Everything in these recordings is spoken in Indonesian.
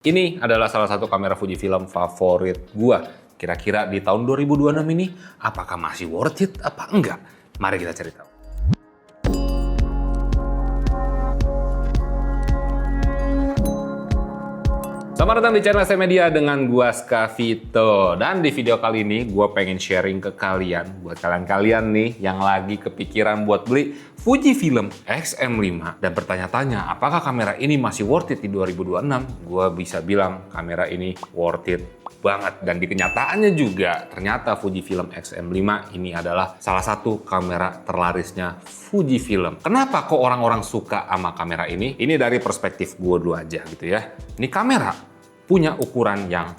Ini adalah salah satu kamera Fujifilm favorit gua. Kira-kira di tahun 2026 ini, apakah masih worth it apa enggak? Mari kita cari tahu. Selamat datang di channel SM Media dengan gua Skavito. Dan di video kali ini gua pengen sharing ke kalian, buat kalian nih yang lagi kepikiran buat beli Fujifilm X-M5 dan bertanya-tanya apakah kamera ini masih worth it di 2026? Gua bisa bilang kamera ini worth it banget. Dan di kenyataannya juga ternyata Fujifilm X-M5 ini adalah salah satu kamera terlarisnya Fujifilm. Kenapa kok orang-orang suka sama kamera ini? Ini dari perspektif gue dulu aja gitu ya. Ini kamera punya ukuran yang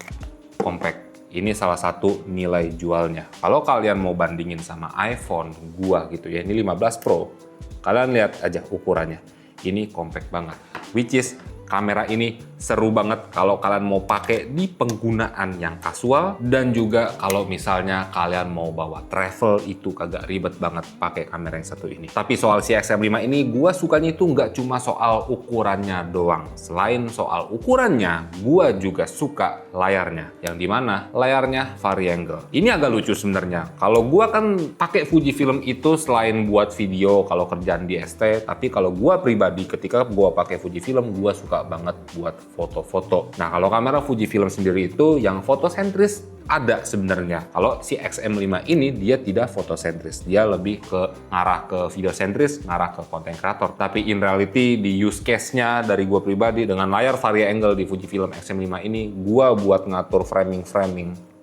compact. Ini salah satu nilai jualnya. Kalau kalian mau bandingin sama iPhone gua gitu ya, ini 15 Pro. Kalian lihat aja ukurannya. Ini compact banget. Which is kamera ini seru banget kalau kalian mau pakai di penggunaan yang kasual dan juga kalau misalnya kalian mau bawa travel itu kagak ribet banget pakai kamera yang satu ini. Tapi soal si X-M5 ini gua sukanya itu nggak cuma soal ukurannya doang. Selain soal ukurannya, gua juga suka layarnya. Yang dimana layarnya variangle. Ini agak lucu sebenarnya. Kalau gua kan pakai Fujifilm itu selain buat video kalau kerjaan di ST, tapi kalau gua pribadi ketika gua pakai Fujifilm gua suka banget buat foto-foto. Nah, kalau kamera Fujifilm sendiri itu yang fotosentris ada sebenarnya. Kalau si X-M5 ini dia tidak fotosentris. Dia lebih ke ngarah ke videosentris, ngarah ke content creator. Tapi in reality di use case-nya dari gua pribadi dengan layar vari-angle di Fujifilm X-M5 ini, gua buat ngatur framing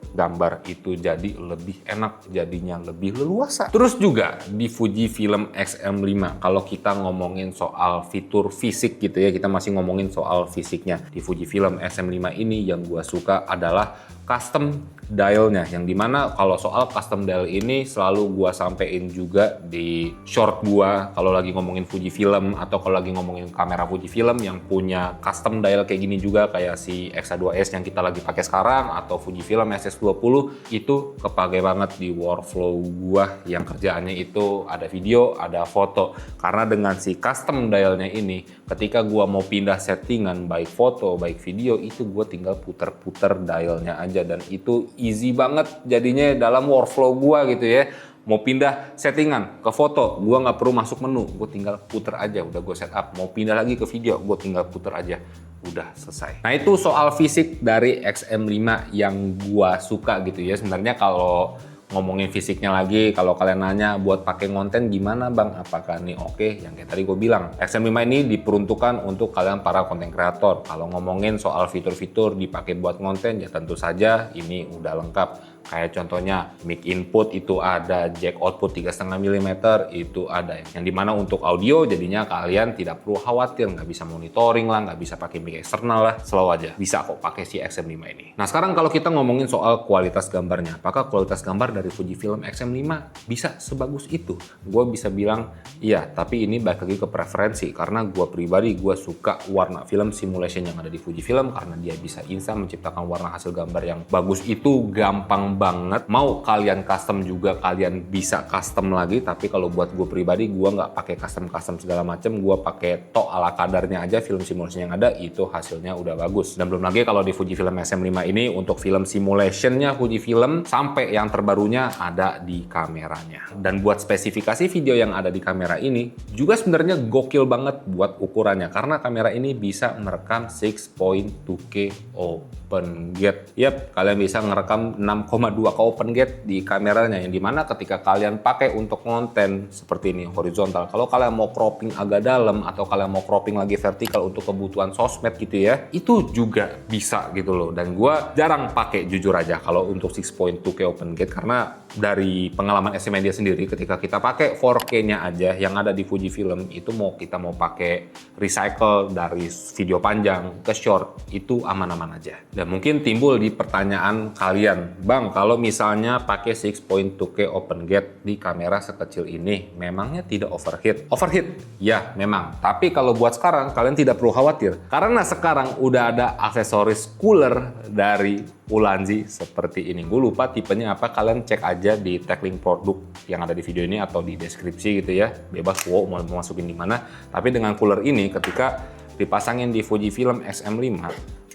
gambar itu jadi lebih enak, jadinya lebih leluasa. Terus juga di Fujifilm X-M5 kalau kita ngomongin soal fitur fisik gitu ya, kita masih ngomongin soal fisiknya. Di Fujifilm X-M5 ini yang gua suka adalah custom dialnya, yang dimana kalau soal custom dial ini selalu gua sampein juga di short gua kalau lagi ngomongin Fujifilm atau kalau lagi ngomongin kamera Fujifilm yang punya custom dial kayak gini juga kayak si X-A2S yang kita lagi pakai sekarang atau Fujifilm SS20 itu kepake banget di workflow gua yang kerjaannya itu ada video, ada foto. Karena dengan si custom dialnya ini ketika gua mau pindah settingan baik foto, baik video itu gua tinggal puter-puter dialnya aja dan itu easy banget jadinya dalam workflow gua gitu ya. Mau pindah settingan ke foto, gua nggak perlu masuk menu, gua tinggal puter aja, udah gua setup. Mau pindah lagi ke video, gua tinggal puter aja, udah selesai. Nah itu soal fisik dari X-M5 yang gua suka gitu ya. Sebenarnya kalau ngomongin fisiknya lagi, kalau kalian nanya buat pakai konten gimana bang, apakah ini oke? Yang kayak tadi gue bilang, X-M5 ini diperuntukkan untuk kalian para konten kreator. Kalau ngomongin soal fitur-fitur dipakai buat konten, ya tentu saja ini udah lengkap. Kayak contohnya mic input itu ada, jack output 3,5 mm itu ada. Yang dimana untuk audio jadinya kalian tidak perlu khawatir, nggak bisa monitoring lah, nggak bisa pakai mic eksternal lah, slow aja. Bisa kok pakai si X-M5 ini. Nah sekarang kalau kita ngomongin soal kualitas gambarnya, apakah kualitas gambar dari Fujifilm X-M5 bisa sebagus itu? Gue bisa bilang iya, tapi ini balik lagi ke preferensi. Karena gue pribadi, gue suka warna film simulation yang ada di Fujifilm karena dia bisa instan menciptakan warna hasil gambar yang bagus itu gampang banget. Mau kalian custom juga kalian bisa custom lagi, tapi kalau buat gue pribadi gue nggak pakai custom segala macem, gue pakai tok ala kadarnya aja. Film simulation yang ada itu hasilnya udah bagus. Dan belum lagi kalau di Fujifilm X-M5 ini untuk film simulationnya Fujifilm sampai yang terbarunya ada di kameranya. Dan buat spesifikasi video yang ada di kamera ini juga sebenarnya gokil banget buat ukurannya karena kamera ini bisa merekam 6.2K open gate. Yap, kalian bisa ngerekam 6,2K open gate di kameranya, yang dimana ketika kalian pakai untuk konten seperti ini horizontal, kalau kalian mau cropping agak dalam atau kalian mau cropping lagi vertikal untuk kebutuhan sosmed gitu ya, itu juga bisa gitu loh. Dan gua jarang pakai jujur aja kalau untuk 6.2K open gate karena dari pengalaman SM Media sendiri ketika kita pakai 4K-nya aja yang ada di Fujifilm itu kita mau pakai recycle dari video panjang ke short itu aman-aman aja. Dan mungkin timbul di pertanyaan kalian, bang kalau misalnya pakai 6.2K open gate di kamera sekecil ini memangnya tidak overheat? Overheat? Ya memang, tapi kalau buat sekarang kalian tidak perlu khawatir karena sekarang udah ada aksesoris cooler dari Ulanzi seperti ini. Gue lupa tipenya apa, kalian cek aja di tag link produk yang ada di video ini atau di deskripsi gitu ya. Bebas wow mau masukin di mana. Tapi dengan cooler ini ketika dipasangin di Fujifilm X-M5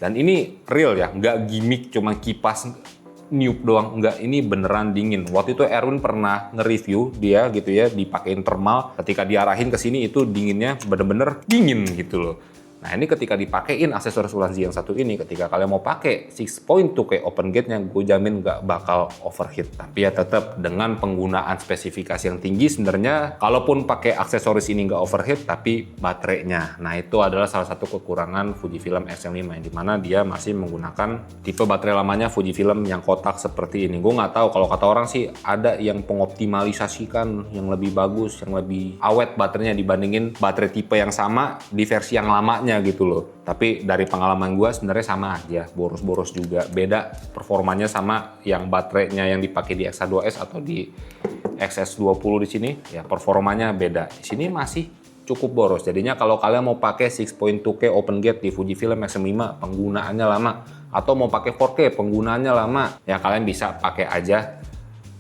Dan ini real ya, nggak gimmick cuma kipas niup doang, enggak, ini beneran dingin. Waktu itu Erwin pernah nge-review dia gitu ya, dipakein thermal, ketika diarahin ke sini itu dinginnya bener-bener dingin gitu loh. Nah ini ketika dipakein aksesoris Ulanzi yang satu ini, ketika kalian mau pakai 6.2K open gate-nya, gue jamin nggak bakal overheat. Tapi ya tetap dengan penggunaan spesifikasi yang tinggi sebenarnya, kalaupun pakai aksesoris ini nggak overheat, tapi baterainya. Nah itu adalah salah satu kekurangan Fujifilm X-M5, yang dimana dia masih menggunakan tipe baterai lamanya Fujifilm yang kotak seperti ini. Gue nggak tahu, kalau kata orang sih ada yang pengoptimalisasikan yang lebih bagus, yang lebih awet baterainya dibandingin baterai tipe yang sama di versi yang lamanya gitu loh. Tapi dari pengalaman gue sebenarnya sama aja, boros-boros juga. Beda performanya sama yang baterainya yang dipakai di X2S atau di XS20 di sini, ya performanya beda. Di sini masih cukup boros. Jadinya kalau kalian mau pakai 6.2K open gate di Fujifilm X-M5, penggunaannya lama, atau mau pakai 4K penggunaannya lama, ya kalian bisa pakai aja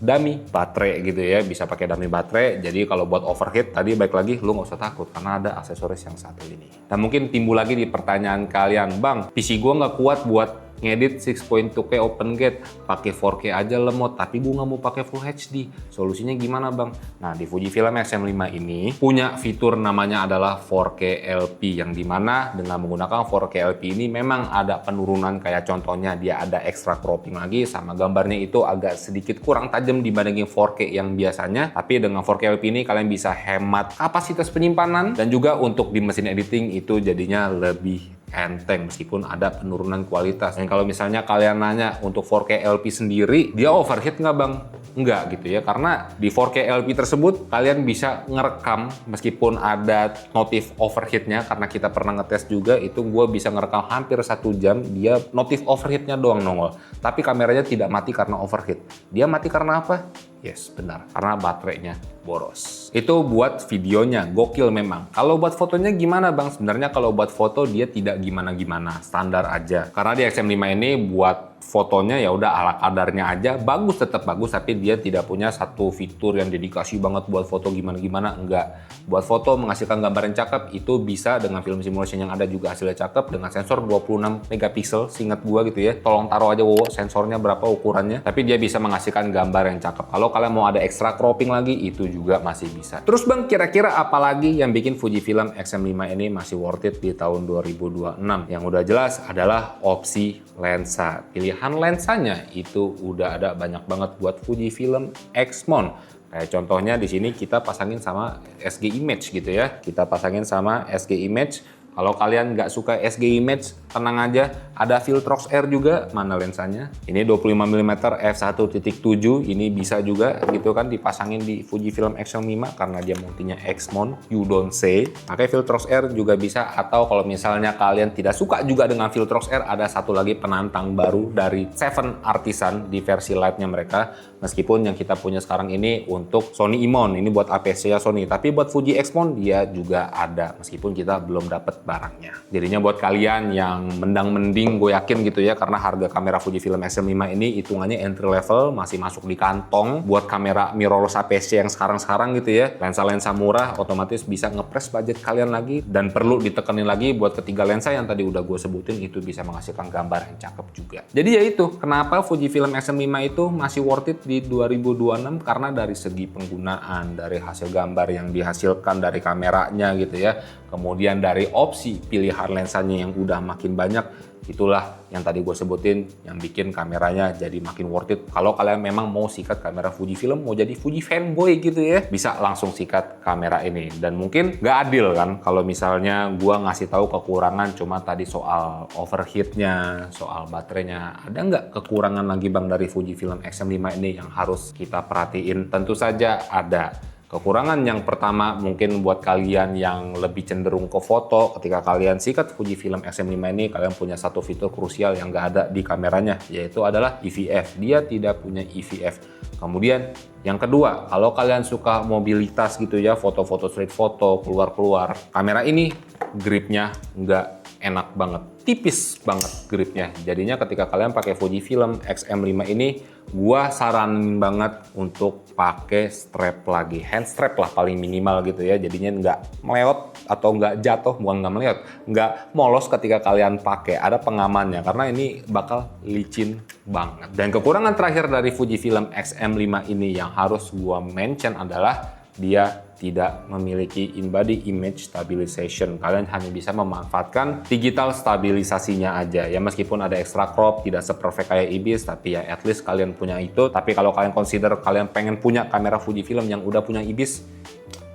dummy baterai gitu ya, bisa pakai dummy baterai. Jadi kalau buat overheat tadi baik lagi lu nggak usah takut karena ada aksesoris yang satu ini. Dan mungkin timbul lagi di pertanyaan kalian, bang, PC gua nggak kuat buat ngedit 6.2K open gate, pakai 4K aja lemot, tapi gue nggak mau pakai Full HD. Solusinya gimana bang? Nah di Fujifilm X-M5 ini punya fitur namanya adalah 4K LP, yang dimana dengan menggunakan 4K LP ini memang ada penurunan, kayak contohnya dia ada extra cropping lagi, sama gambarnya itu agak sedikit kurang tajam dibandingin 4K yang biasanya. Tapi dengan 4K LP ini kalian bisa hemat kapasitas penyimpanan, dan juga untuk di mesin editing itu jadinya lebih enteng meskipun ada penurunan kualitas. Dan kalau misalnya kalian nanya untuk 4K LP sendiri, dia overheat nggak bang? Enggak gitu ya, karena di 4K LP tersebut kalian bisa ngerekam meskipun ada notif overheatnya, karena kita pernah ngetes juga itu, gue bisa ngerekam hampir 1 jam, dia notif overheatnya doang nongol. Tapi kameranya tidak mati karena overheat. Dia mati karena apa? Yes, benar. Karena baterainya boros. Itu buat videonya, gokil memang. Kalau buat fotonya gimana bang? Sebenarnya kalau buat foto dia tidak gimana-gimana, standar aja. Karena di X-M5 ini buat fotonya ya udah ala kadarnya aja, bagus, tetap bagus, tapi dia tidak punya satu fitur yang dedikasi banget buat foto gimana-gimana, enggak. Buat foto menghasilkan gambar yang cakep itu bisa dengan film simulation yang ada juga hasilnya cakep, dengan sensor 26 megapiksel, seingat gua gitu ya. Tolong taruh aja wow, sensornya berapa ukurannya, tapi dia bisa menghasilkan gambar yang cakep. Kalau kalian mau ada extra cropping lagi, itu juga masih bisa. Terus bang, kira-kira apa lagi yang bikin Fujifilm X-M5 ini masih worth it di tahun 2026? Yang udah jelas adalah opsi lensa. Pilihan lensanya itu udah ada banyak banget buat Fujifilm X-Mon. Kayak contohnya di sini kita pasangin sama SG Image gitu ya. Kita pasangin sama SG Image. Kalau kalian nggak suka SG Image, tenang aja, ada Viltrox R juga. Mana lensanya? Ini 25mm f1.7, ini bisa juga gitu kan dipasangin di Fujifilm X-M5 karena dia multinya X-Mon, you don't say. Pakai Viltrox R juga bisa, atau kalau misalnya kalian tidak suka juga dengan Viltrox R, ada satu lagi penantang baru dari Seven Artisan di versi light-nya mereka. Meskipun yang kita punya sekarang ini untuk Sony Imon, ini buat APC ya Sony, tapi buat Fuji X-Mon dia juga ada, meskipun kita belum dapat barangnya. Jadinya buat kalian yang mendang-mending, gue yakin gitu ya, karena harga kamera Fujifilm X-M5 ini hitungannya entry level, masih masuk di kantong. Buat kamera mirrorless APC yang sekarang-sekarang gitu ya, lensa-lensa murah otomatis bisa ngepres budget kalian lagi. Dan perlu ditekenin lagi buat ketiga lensa yang tadi udah gue sebutin, itu bisa menghasilkan gambar yang cakep juga. Jadi ya itu, kenapa Fujifilm X-M5 itu masih worth it di 2026, karena dari segi penggunaan, dari hasil gambar yang dihasilkan dari kameranya gitu ya, kemudian dari opsi pilihan lensanya yang udah makin banyak, itulah yang tadi gue sebutin yang bikin kameranya jadi makin worth it. Kalau kalian memang mau sikat kamera Fujifilm, mau jadi Fuji fanboy gitu ya, bisa langsung sikat kamera ini. Dan mungkin nggak adil kan kalau misalnya gue ngasih tahu kekurangan cuma tadi soal overheatnya, soal baterainya. Ada nggak kekurangan lagi bang dari Fujifilm X-M5 ini yang harus kita perhatiin? Tentu saja ada. Kekurangan yang pertama mungkin buat kalian yang lebih cenderung ke foto, ketika kalian sikat Fujifilm X-M5 ini, kalian punya satu fitur krusial yang nggak ada di kameranya, yaitu adalah EVF. Dia tidak punya EVF. Kemudian yang kedua, kalau kalian suka mobilitas gitu ya, foto-foto street foto, keluar-keluar, kamera ini gripnya nggak enak banget, tipis banget gripnya. Jadinya ketika kalian pakai Fujifilm X-M5 ini, gua saranin banget untuk pakai strap lagi, hand strap lah paling minimal gitu ya. Jadinya nggak meleot atau nggak jatuh, bukan nggak meleot, nggak molos ketika kalian pakai. Ada pengamannya karena ini bakal licin banget. Dan kekurangan terakhir dari Fujifilm X-M5 ini yang harus gua mention adalah dia tidak memiliki in-body image stabilization. Kalian hanya bisa memanfaatkan digital stabilisasinya aja. Ya meskipun ada extra crop, tidak seperfect kayak IBIS, tapi ya at least kalian punya itu. Tapi kalau kalian consider kalian pengen punya kamera Fujifilm yang udah punya IBIS,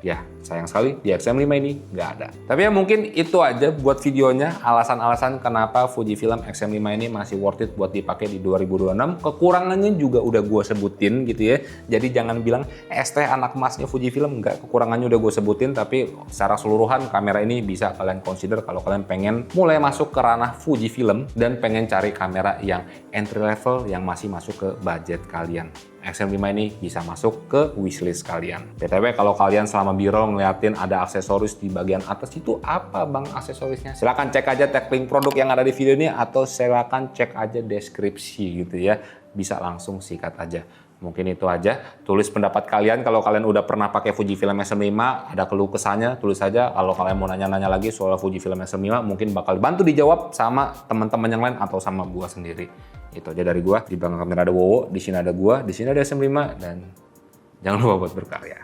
ya sayang sekali di X-M5 ini nggak ada. Tapi ya mungkin itu aja buat videonya, alasan-alasan kenapa Fujifilm X-M5 ini masih worth it buat dipakai di 2026. Kekurangannya juga udah gue sebutin gitu ya. Jadi jangan bilang ST anak emasnya Fujifilm, nggak, kekurangannya udah gue sebutin. Tapi secara keseluruhan kamera ini bisa kalian consider kalau kalian pengen mulai masuk ke ranah Fujifilm dan pengen cari kamera yang entry level yang masih masuk ke budget kalian. X-M5 ini bisa masuk ke wishlist kalian. BTW kalau kalian selama B-roll ngeliatin ada aksesoris di bagian atas, itu apa bang aksesorisnya? Silahkan cek aja tag link produk yang ada di video ini atau silahkan cek aja deskripsi gitu ya. Bisa langsung sikat aja. Mungkin itu aja. Tulis pendapat kalian kalau kalian udah pernah pakai Fujifilm X-M5, ada keluh kesahnya, tulis aja. Kalau kalian mau nanya-nanya lagi soal Fujifilm X-M5, mungkin bakal bantu dijawab sama teman-teman yang lain atau sama gua sendiri. Itu aja dari gua. Di belakang kamera ada Wowo, di sini ada gua, di sini ada X-M5, dan jangan lupa buat berkarya.